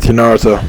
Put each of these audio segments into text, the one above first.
Thank you, Naruto.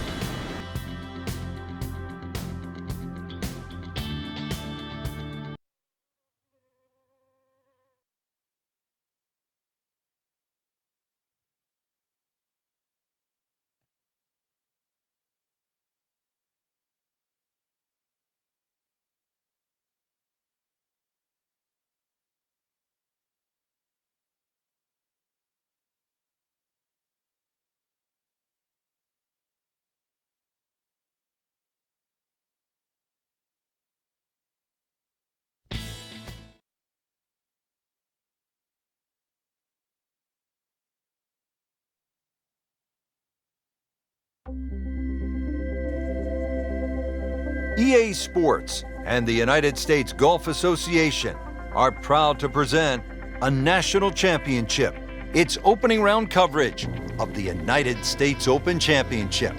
EA Sports and the United States Golf Association are proud to present a national championship. It's opening round coverage of the United States Open Championship.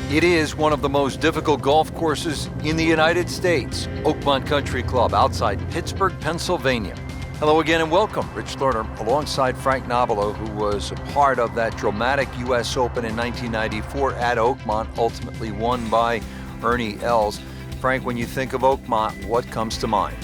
It is one of the most difficult golf courses in the United States, Oakmont Country Club outside Pittsburgh, Pennsylvania. Hello again and welcome. Rich Lerner alongside Frank Nobilo, who was a part of that dramatic U.S. Open in 1994 at Oakmont, ultimately won by Ernie Els. Frank, when you think of Oakmont, what comes to mind?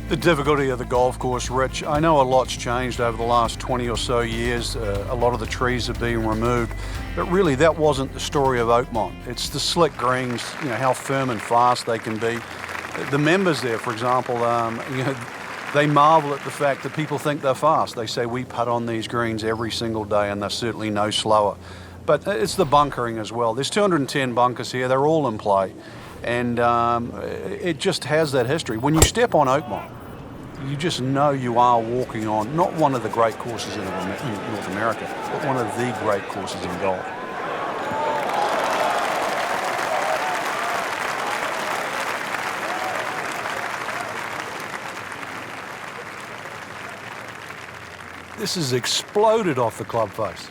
The difficulty of the golf course, Rich. I know a lot's changed over the last 20 or so years. A lot of the trees have been removed, but really that wasn't the story of Oakmont. It's the slick greens, how firm and fast they can be. The members there, for example, they marvel at the fact that people think they're fast. They say we putt on these greens every single day and they're certainly no slower. But it's the bunkering as well. There's 210 bunkers here. They're all in play. And it just has that history. When you step on Oakmont, you just know you are walking on not one of the great courses in North America, but one of the great courses in golf. This has exploded off the club face.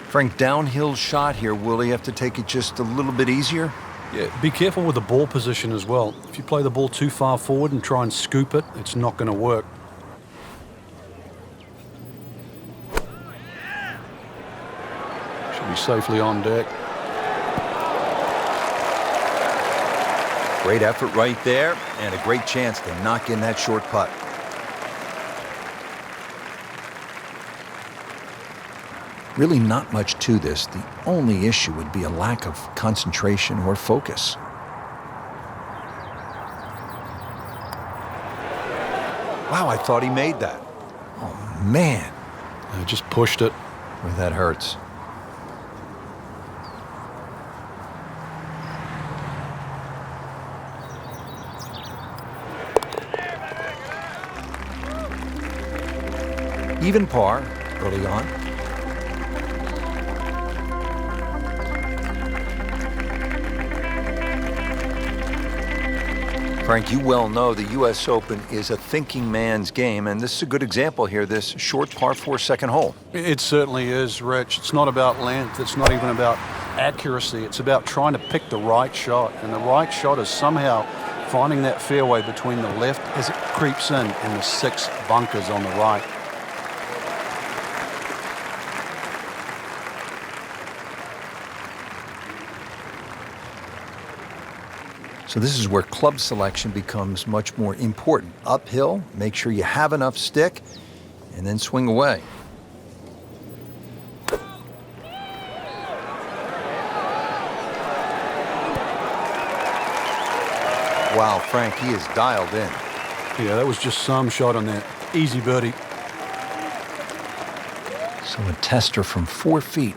Frank, downhill shot here. Will he have to take it just a little bit easier? Yeah, be careful with the ball position as well. If you play the ball too far forward and try and scoop it, it's not going to work. Should be safely on deck. Great effort right there, and a great chance to knock in that short putt. Really not much to this. The only issue would be a lack of concentration or focus. Wow, I thought he made that. Oh, man. I just pushed it. Boy, that hurts. Even par early on. Frank, you well know the U.S. Open is a thinking man's game, and this is a good example here, this short par 4 second hole. It certainly is, Rich. It's not about length. It's not even about accuracy. It's about trying to pick the right shot, and the right shot is somehow finding that fairway between the left as it creeps in and the 6 bunkers on the right. So this is where club selection becomes much more important. Uphill, make sure you have enough stick, and then swing away. Wow, Frank, he is dialed in. Yeah, that was just some shot on that. Easy birdie. So a tester from 4 feet.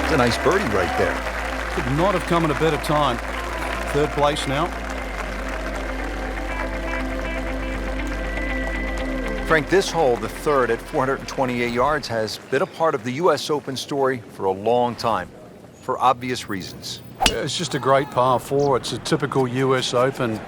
A nice birdie right there. Could not have come at a better time. 3rd place now. Frank, this hole, the 3rd at 428 yards, has been a part of the U.S. Open story for a long time, for obvious reasons. It's just a great par 4. It's a typical U.S. Open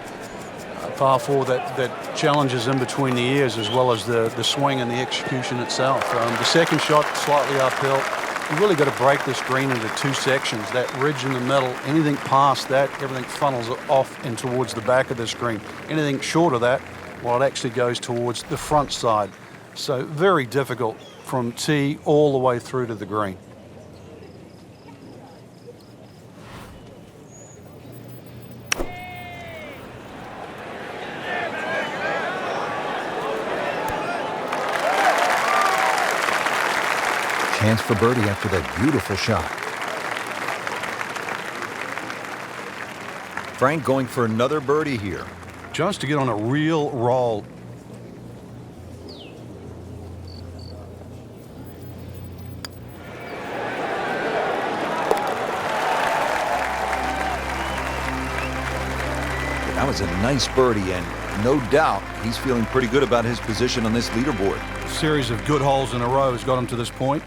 par 4 that challenges in between the ears as well as the swing and the execution itself. The second shot, slightly uphill. You've really got to break this green into two sections. That ridge in the middle, anything past that, everything funnels off and towards the back of this green. Anything short of that, well, it actually goes towards the front side. So very difficult from tee all the way through to the green. Chance for birdie after that beautiful shot. Frank going for another birdie here. Just to get on a real roll. That was a nice birdie, and no doubt he's feeling pretty good about his position on this leaderboard. A series of good holes in a row has got him to this point.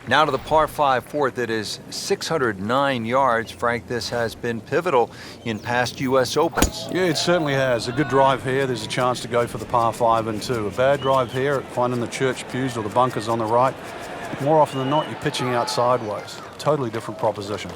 Now to the par 5 fourth. It is 609 yards. Frank, this has been pivotal in past U.S. Opens. Yeah, it certainly has. A good drive here, there's a chance to go for the par 5 and 2. A bad drive here, finding the church pews or the bunkers on the right. More often than not, you're pitching out sideways. Totally different proposition.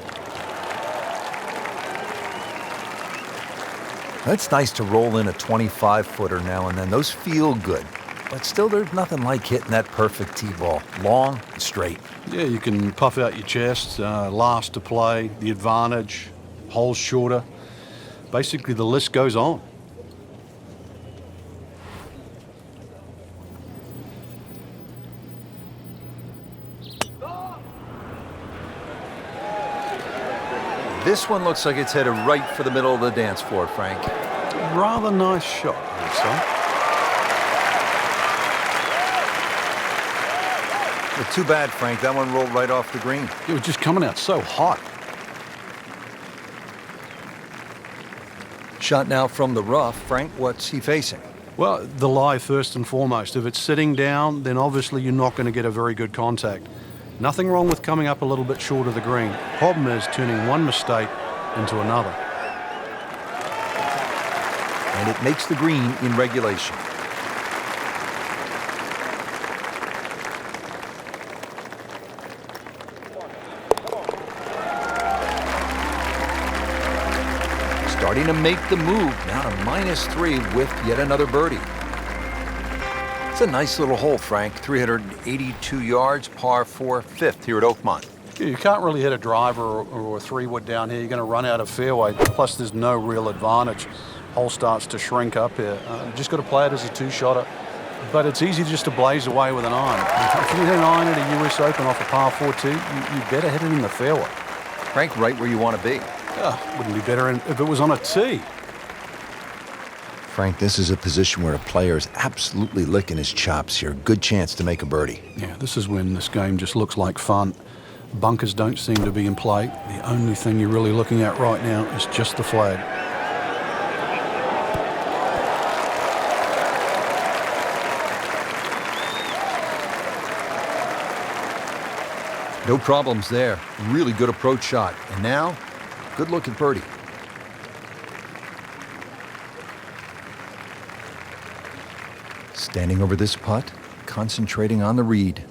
It's nice to roll in a 25-footer now and then. Those feel good. But still, there's nothing like hitting that perfect tee ball. Long and straight. Yeah, you can puff out your chest, last to play, the advantage, holes shorter. Basically, the list goes on. This one looks like it's headed right for the middle of the dance floor, Frank. Rather nice shot, I think so. But too bad, Frank. That one rolled right off the green. It was just coming out so hot. Shot now from the rough. Frank, what's he facing? Well, the lie first and foremost. If it's sitting down, then obviously you're not going to get a very good contact. Nothing wrong with coming up a little bit short of the green. Problem is turning one mistake into another. And it makes the green in regulation. Starting to make the move, now to -3 with yet another birdie. It's a nice little hole, Frank. 382 yards, par 4, fifth here at Oakmont. You can't really hit a driver or a 3-wood down here. You're going to run out of fairway. Plus, there's no real advantage. Hole starts to shrink up here. You just got to play it as a two-shotter. But it's easy just to blaze away with an iron. If you hit an iron at a US Open off a par 4-2, you better hit it in the fairway. Frank, right where you want to be. Wouldn't be better if it was on a tee. Frank, this is a position where a player is absolutely licking his chops here. Good chance to make a birdie. Yeah, this is when this game just looks like fun. Bunkers don't seem to be in play. The only thing you're really looking at right now is just the flag. No problems there. Really good approach shot. And now, good look at birdie. Standing over this putt, concentrating on the read.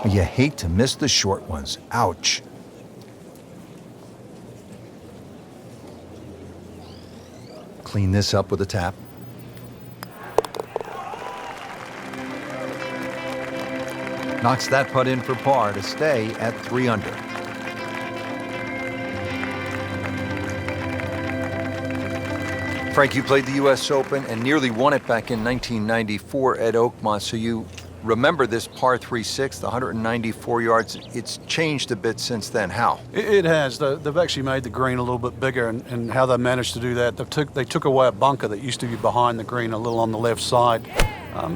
You hate to miss the short ones. Ouch. Clean this up with a tap. Knocks that putt in for par to stay at 3 under. Frank, you played the U.S. Open and nearly won it back in 1994 at Oakmont, so you remember this par 3-6, the 194 yards. It's changed a bit since then. How? It has. They've actually made the green a little bit bigger, and how they managed to do that, they took away a bunker that used to be behind the green a little on the left side.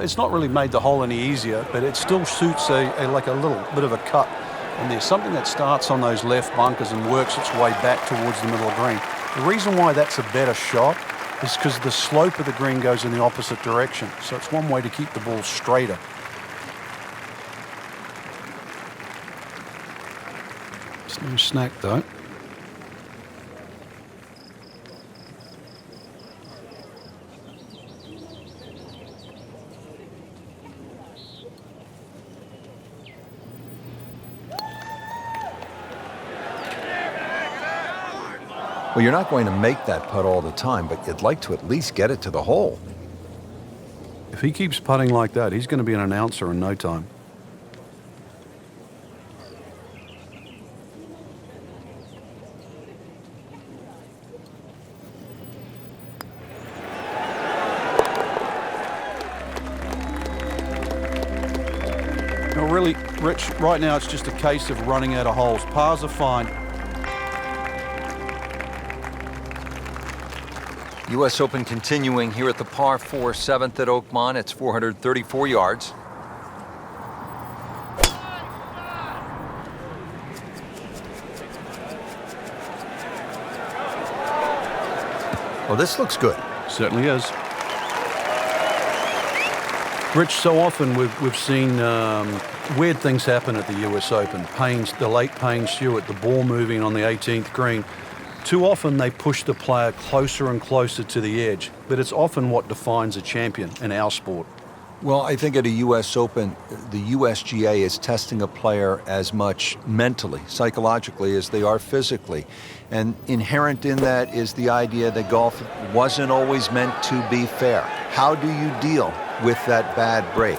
It's not really made the hole any easier, but it still suits like a little bit of a cut. And there's something that starts on those left bunkers and works its way back towards the middle of the green. The reason why that's a better shot is because the slope of the green goes in the opposite direction. So it's one way to keep the ball straighter. No snack though. Well, you're not going to make that putt all the time, but you'd like to at least get it to the hole. If he keeps putting like that, he's going to be an announcer in no time. No, really, Rich, right now it's just a case of running out of holes. Pars are fine. U.S. Open continuing here at the par 4 7th at Oakmont. It's 434 yards. Well, this looks good. Certainly is. Rich, so often we've seen weird things happen at the U.S. Open. The late Payne Stewart, the ball moving on the 18th green. Too often they push the player closer and closer to the edge, but it's often what defines a champion in our sport. Well, I think at a U.S. Open, the USGA is testing a player as much mentally, psychologically, as they are physically. And inherent in that is the idea that golf wasn't always meant to be fair. How do you deal with that bad break?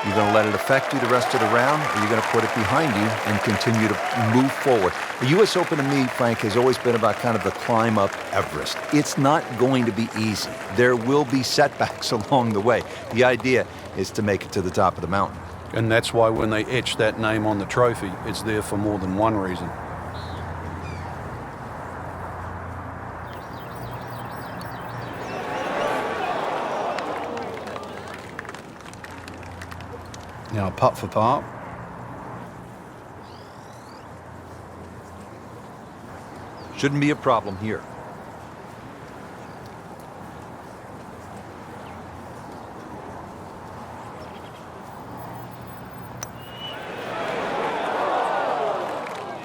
You're going to let it affect you the rest of the round, or you're going to put it behind you and continue to move forward. The U.S. Open to me, Frank, has always been about kind of the climb up Everest. It's not going to be easy. There will be setbacks along the way. The idea is to make it to the top of the mountain. And that's why when they etch that name on the trophy, it's there for more than one reason. Now putt for par. Shouldn't be a problem here.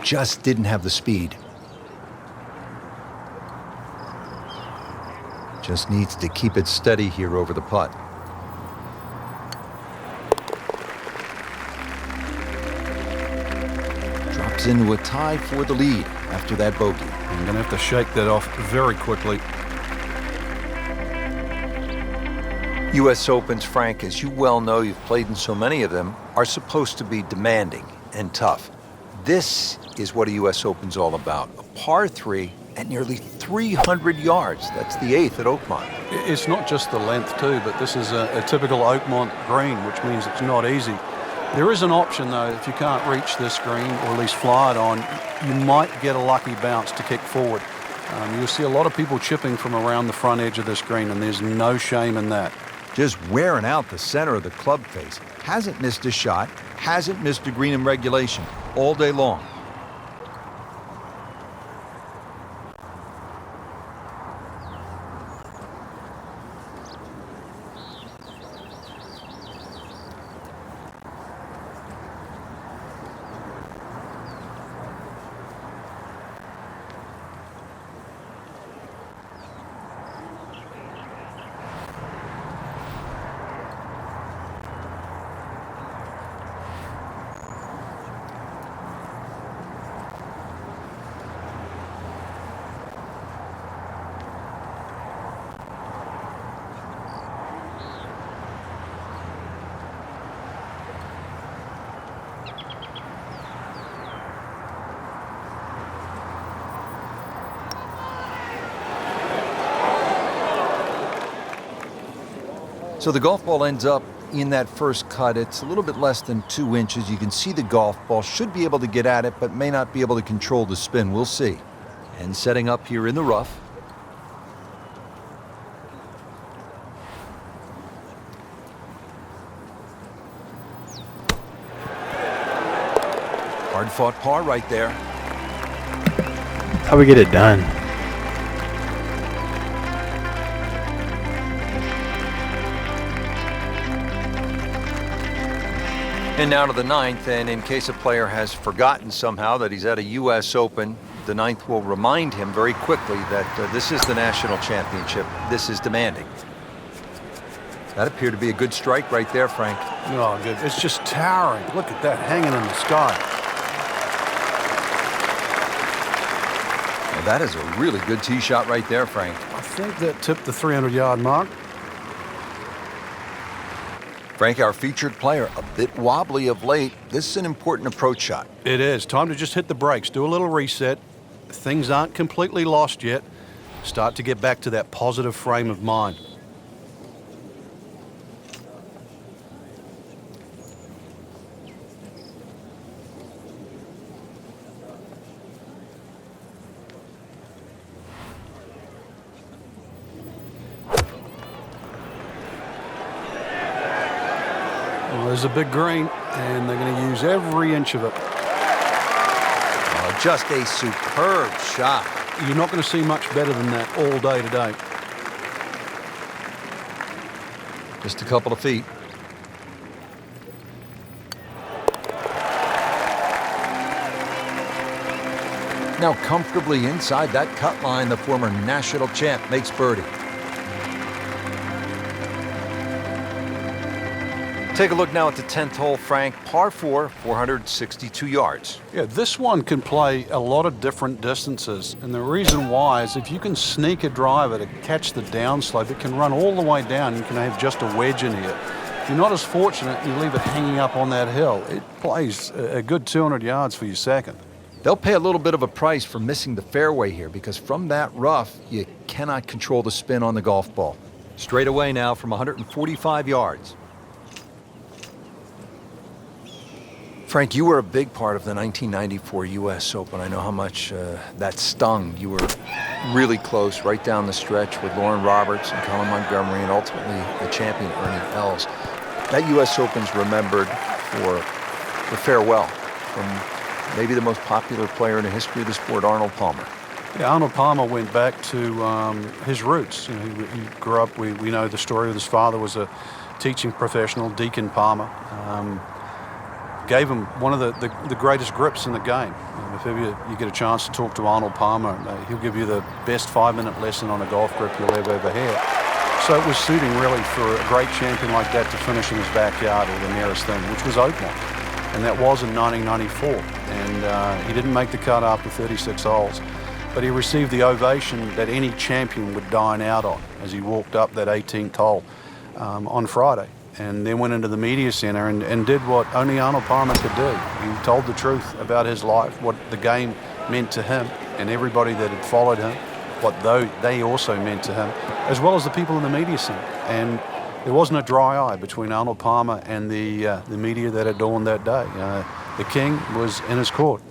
Just didn't have the speed. Just needs to keep it steady here over the putt. Drops into a tie for the lead after that bogey. I'm going to have to shake that off very quickly. U.S. Opens, Frank, as you well know, you've played in so many of them, are supposed to be demanding and tough. This is what a U.S. Open's all about. A par 3 at nearly 300 yards. That's the 8th at Oakmont. It's not just the length too, but this is a typical Oakmont green, which means it's not easy. There is an option though, if you can't reach this green or at least fly it on, you might get a lucky bounce to kick forward. You'll see a lot of people chipping from around the front edge of this green, and there's no shame in that. Just wearing out the center of the club face. Hasn't missed a shot, hasn't missed a green in regulation all day long. So the golf ball ends up in that first cut. It's a little bit less than 2 inches. You can see the golf ball. Should be able to get at it, but may not be able to control the spin. We'll see. And setting up here in the rough. Hard-fought par right there. That's how we get it done. And now to the ninth, and in case a player has forgotten somehow that he's at a U.S. Open, the ninth will remind him very quickly that this is the national championship. This is demanding. That appeared to be a good strike right there, Frank. Oh, good. It's just towering. Look at that hanging in the sky. Well, that is a really good tee shot right there, Frank. I think that tipped the 300-yard mark. Frank, our featured player, a bit wobbly of late. This is an important approach shot. It is. Time to just hit the brakes, do a little reset. Things aren't completely lost yet. Start to get back to that positive frame of mind. Well, there's a big green, and they're going to use every inch of it. Oh, just a superb shot. You're not going to see much better than that all day today. Just a couple of feet. Now comfortably inside that cut line, the former national champ makes birdie. Take a look now at the 10th hole, Frank. Par 4, 462 yards. Yeah, this one can play a lot of different distances, and the reason why is if you can sneak a driver to catch the downslope, it can run all the way down. You can have just a wedge in here. If you're not as fortunate, you leave it hanging up on that hill. It plays a good 200 yards for your second. They'll pay a little bit of a price for missing the fairway here because from that rough, you cannot control the spin on the golf ball. Straight away now from 145 yards. Frank, you were a big part of the 1994 U.S. Open. I know how much that stung. You were really close right down the stretch with Lauren Roberts and Colin Montgomery and ultimately the champion Ernie Els. That U.S. Open's remembered for the farewell from maybe the most popular player in the history of the sport, Arnold Palmer. Yeah, Arnold Palmer went back to his roots. You know, he grew up, we know the story of his father was a teaching professional, Deacon Palmer. Gave him one of the greatest grips in the game. If ever you get a chance to talk to Arnold Palmer, he'll give you the best 5-minute lesson on a golf grip you'll ever have. So it was suiting really for a great champion like that to finish in his backyard or the nearest thing, which was Oakmont. And that was in 1994. And he didn't make the cut after 36 holes. But he received the ovation that any champion would dine out on as he walked up that 18th hole on Friday. And then went into the media center and did what only Arnold Palmer could do. He told the truth about his life, what the game meant to him and everybody that had followed him, what they also meant to him, as well as the people in the media center. And there wasn't a dry eye between Arnold Palmer and the media that adorned that day. The king was in his court.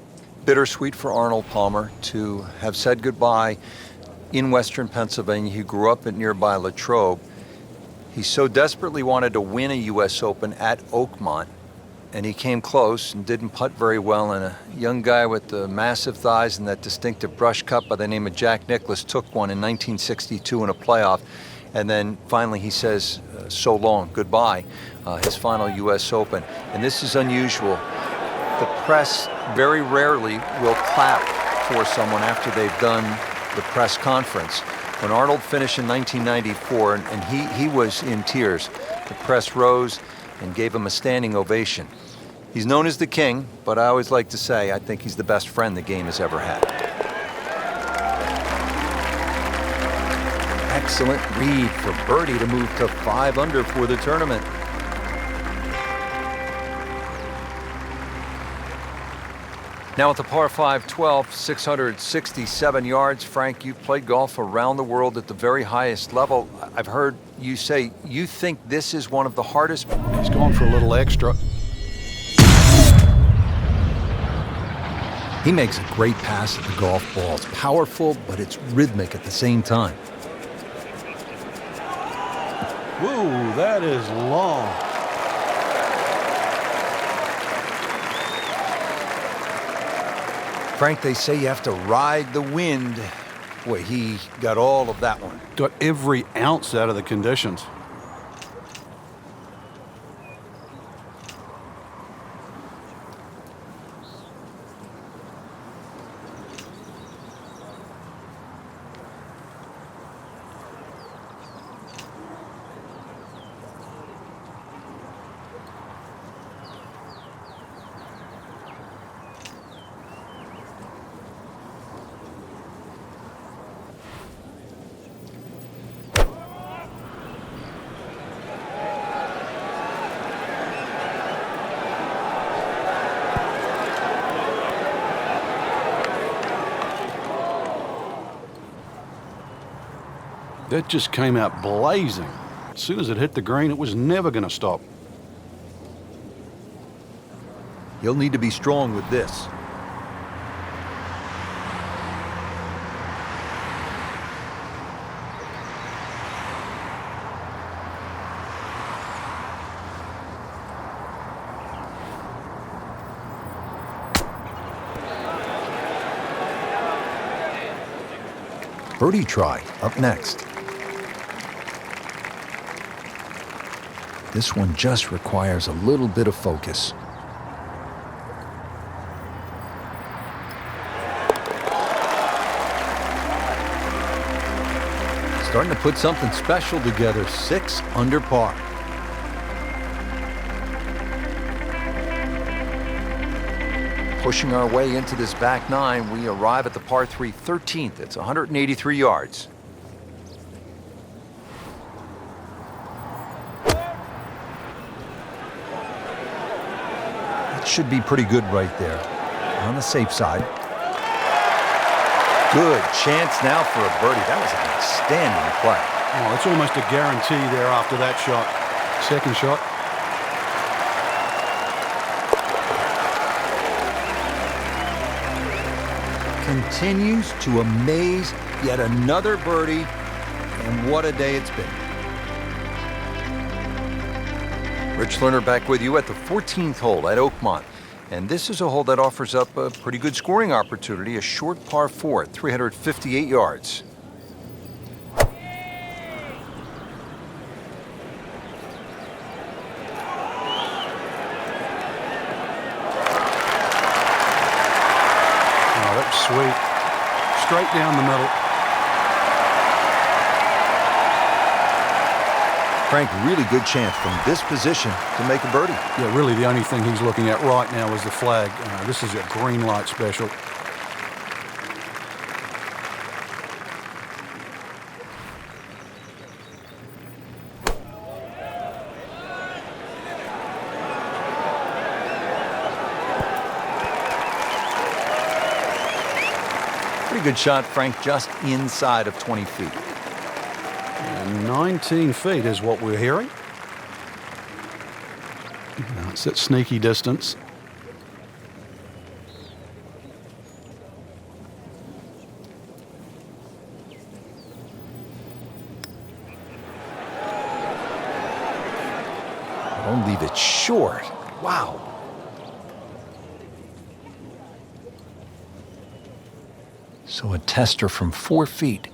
Bittersweet for Arnold Palmer to have said goodbye in Western Pennsylvania. He grew up at nearby Latrobe. He so desperately wanted to win a U.S. Open at Oakmont, and he came close and didn't putt very well, and a young guy with the massive thighs and that distinctive brush cut by the name of Jack Nicklaus took one in 1962 in a playoff, and then finally he says, so long, goodbye, his final U.S. Open. And this is unusual. The press very rarely will clap for someone after they've done the press conference. When Arnold finished in 1994, and he was in tears, the press rose and gave him a standing ovation. He's known as the king, but I always like to say I think he's the best friend the game has ever had. Excellent read for birdie to move to 5 under for the tournament. Now at the par 5 12, 667 yards. Frank, you've played golf around the world at the very highest level. I've heard you say you think this is one of the hardest. He's going for a little extra. He makes a great pass at the golf ball. It's powerful, but it's rhythmic at the same time. Whoa, that is long. Frank, they say you have to ride the wind. Boy, he got all of that one. Got every ounce out of the conditions. That just came out blazing. As soon as it hit the green, it was never going to stop. He'll need to be strong with this. Birdie try up next. This one just requires a little bit of focus. Starting to put something special together. 6 under par. Pushing our way into this back 9, we arrive at the par 3 13th. It's 183 yards. That should be pretty good right there. On the safe side. Good chance now for a birdie. That was an outstanding play. Oh, it's almost a guarantee there after that shot. Second shot. Continues to amaze. Yet another birdie, and what a day it's been. Rich Lerner back with you at the 14th hole at Oakmont. And this is a hole that offers up a pretty good scoring opportunity, a short par 4 at 358 yards. Sweet. Straight down the middle. Frank, really good chance from this position to make a birdie. Yeah, really the only thing he's looking at right now is the flag. This is a green light special. Pretty good shot, Frank, just inside of 20 feet. And 19 feet is what we're hearing. It's that sneaky distance. Don't leave it short. Wow. So a tester from 4 feet.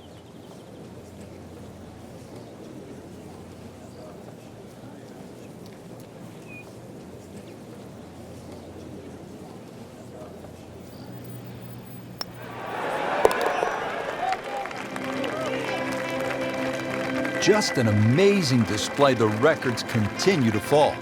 Just an amazing display. The records continue to fall.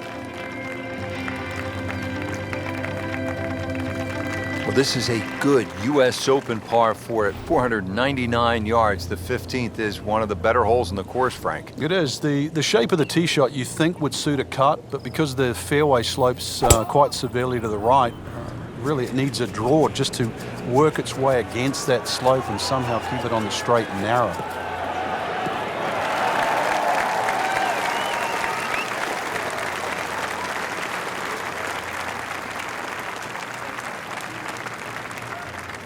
Well, this is a good U.S. Open par 4 at 499 yards. The 15th is one of the better holes in the course, Frank. It is. The shape of the tee shot you think would suit a cut, but because the fairway slopes quite severely to the right, really it needs a draw just to work its way against that slope and somehow keep it on the straight and narrow.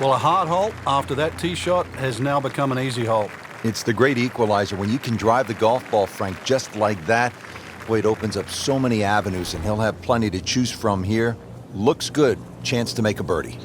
Well, a hard hole after that tee shot has now become an easy hole. It's the great equalizer. When you can drive the golf ball, Frank, just like that, boy, it opens up so many avenues, and he'll have plenty to choose from here. Looks good. Chance to make a birdie.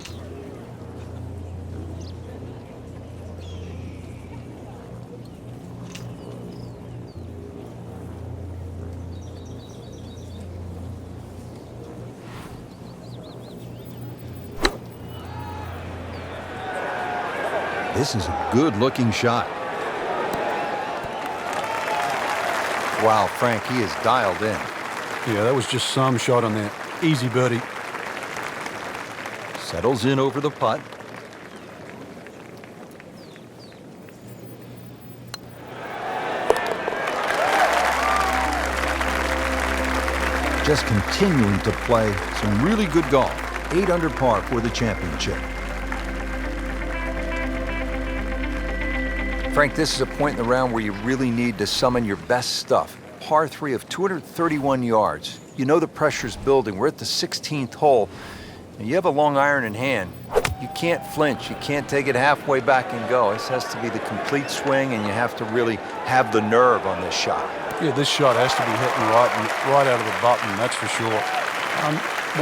This is a good-looking shot. Wow, Frank, he is dialed in. Yeah, that was just some shot on there. Easy birdie. Settles in over the putt. Just continuing to play some really good golf. 8 under par for the championship. Frank, this is a point in the round where you really need to summon your best stuff. Par 3 of 231 yards. You know the pressure's building. We're at the 16th hole, and you have a long iron in hand. You can't flinch. You can't take it halfway back and go. This has to be the complete swing, and you have to really have the nerve on this shot. Yeah, this shot has to be hitting right out of the button, that's for sure.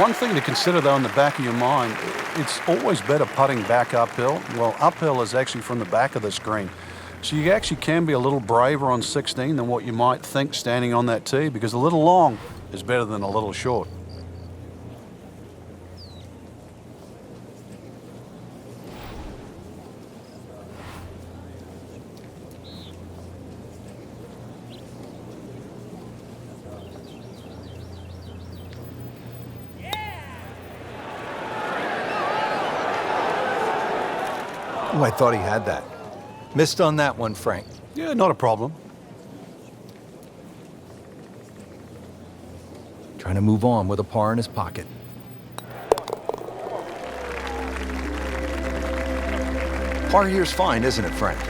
One thing to consider, though, in the back of your mind, it's always better putting back uphill. Well, uphill is actually from the back of this green. So you actually can be a little braver on 16 than what you might think standing on that tee, because a little long is better than a little short. Oh, I thought he had that. Missed on that one, Frank. Yeah, not a problem. Trying to move on with a par in his pocket. Par here's fine, isn't it, Frank?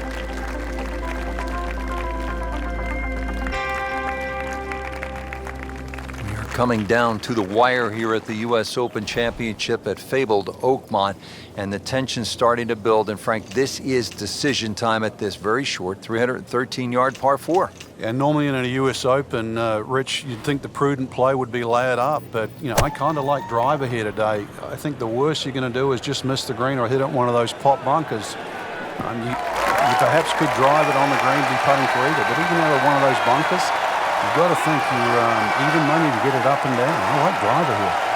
We are coming down to the wire here at the U.S. Open Championship at fabled Oakmont, and the tension's starting to build. And Frank, this is decision time at this very short 313-yard par 4. Yeah, normally in a U.S. Open, Rich, you'd think the prudent play would be lay it up, but, you know, I kind of like driver here today. I think the worst you're going to do is just miss the green or hit it in one of those pop bunkers. You perhaps could drive it on the green, be putting for either, but even out of one of those bunkers, you've got to think you're even money to get it up and down. I like driver here.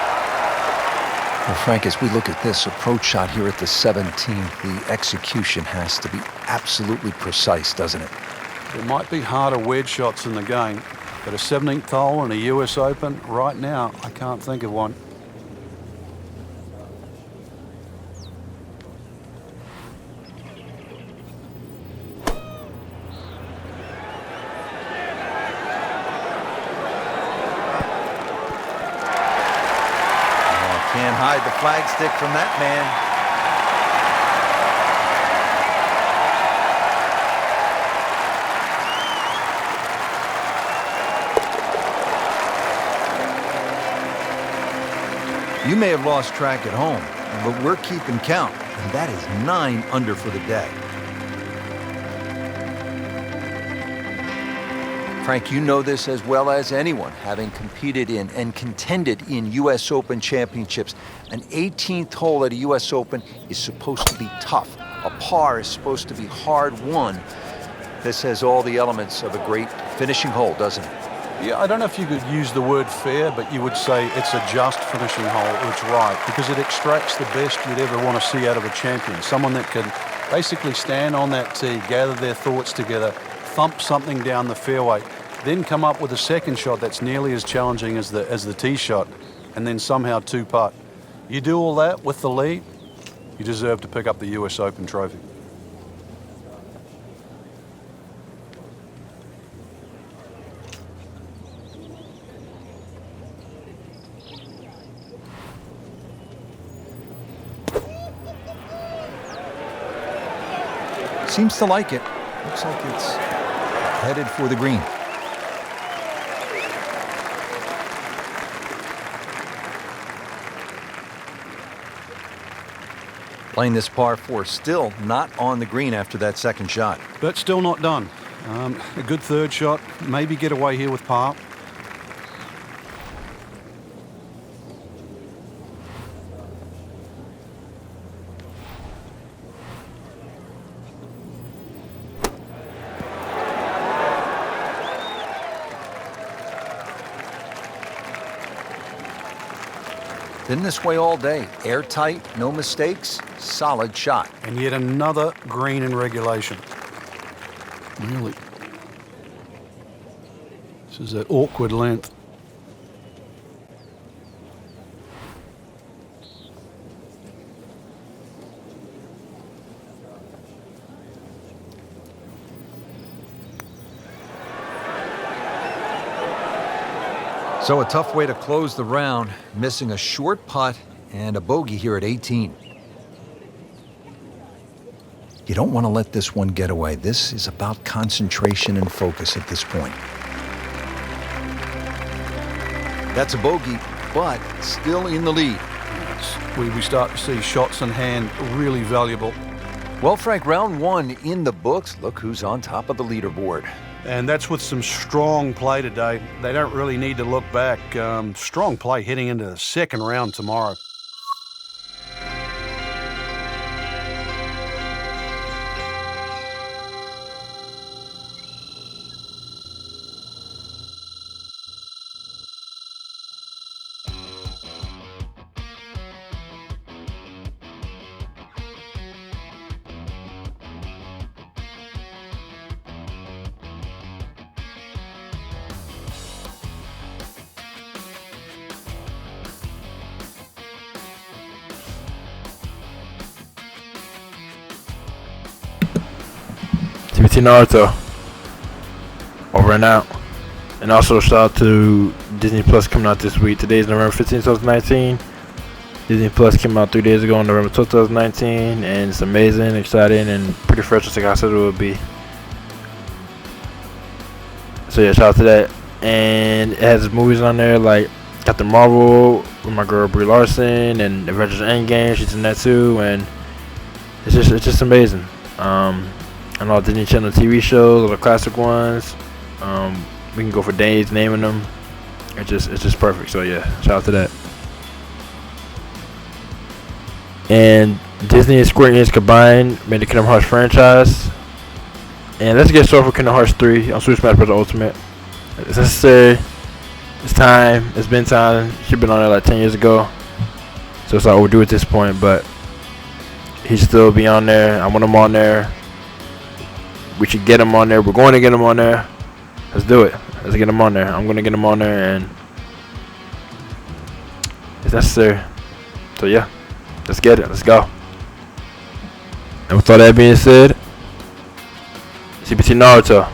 Well, Frank, as we look at this approach shot here at the 17th, the execution has to be absolutely precise, doesn't it? There might be harder wedge shots in the game, but a 17th hole in a U.S. Open, right now, I can't think of one. Can't hide the flagstick from that man. You may have lost track at home, but we're keeping count, and that is 9 under for the day. Frank, you know this as well as anyone, having competed in and contended in U.S. Open championships. An 18th hole at a U.S. Open is supposed to be tough. A par is supposed to be hard won. This has all the elements of a great finishing hole, doesn't it? Yeah, I don't know if you could use the word fair, but you would say it's a just finishing hole. It's right, because it extracts the best you'd ever want to see out of a champion. Someone that can basically stand on that tee, gather their thoughts together, thump something down the fairway, then come up with a second shot that's nearly as challenging as the tee shot, and then somehow two-putt. You do all that with the lead, you deserve to pick up the U.S. Open trophy. Seems to like it. Looks like it's headed for the green. Playing this par 4, still not on the green after that second shot. But still not done. A good third shot, maybe get away here with par. Been this way all day. Airtight, no mistakes, solid shot. And yet another green in regulation. Really. This is that awkward length. So a tough way to close the round, missing a short putt and a bogey here at 18. You don't want to let this one get away. This is about concentration and focus at this point. That's a bogey, but still in the lead. We start to see shots in hand really valuable. Well, Frank, round one in the books. Look who's on top of the leaderboard. And that's with some strong play today. They don't really need to look back. Strong play heading into the second round tomorrow. TBT Naruto. Over and out. And also shout out to Disney Plus coming out this week. Today is November 15, 2019. Disney Plus came out 3 days ago on November 12, 2019. And it's amazing, exciting, and pretty fresh just like I said it would be. So yeah, shout out to that. And it has movies on there like Captain Marvel with my girl Brie Larson, and Avengers Endgame, she's in that too, and it's just amazing. And all Disney Channel TV shows, all the classic ones. We can go for days naming them. It's just perfect. So yeah, shout out to that. And Disney and Square Enix combined made the Kingdom Hearts franchise. And let's get started with Kingdom Hearts 3 on Super Smash Bros. Ultimate. It's necessary. It's time. It's been time. Should've been on there like 10 years ago. So it's like overdue at this point, but he should still be on there. I want him on there. We should get him on there. We're going to get him on there. Let's do it. Let's get him on there. I'm going to get him on there, and it's necessary. So yeah, let's get it. Let's go. And with all that being said, TBT Naruto.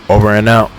Over and out.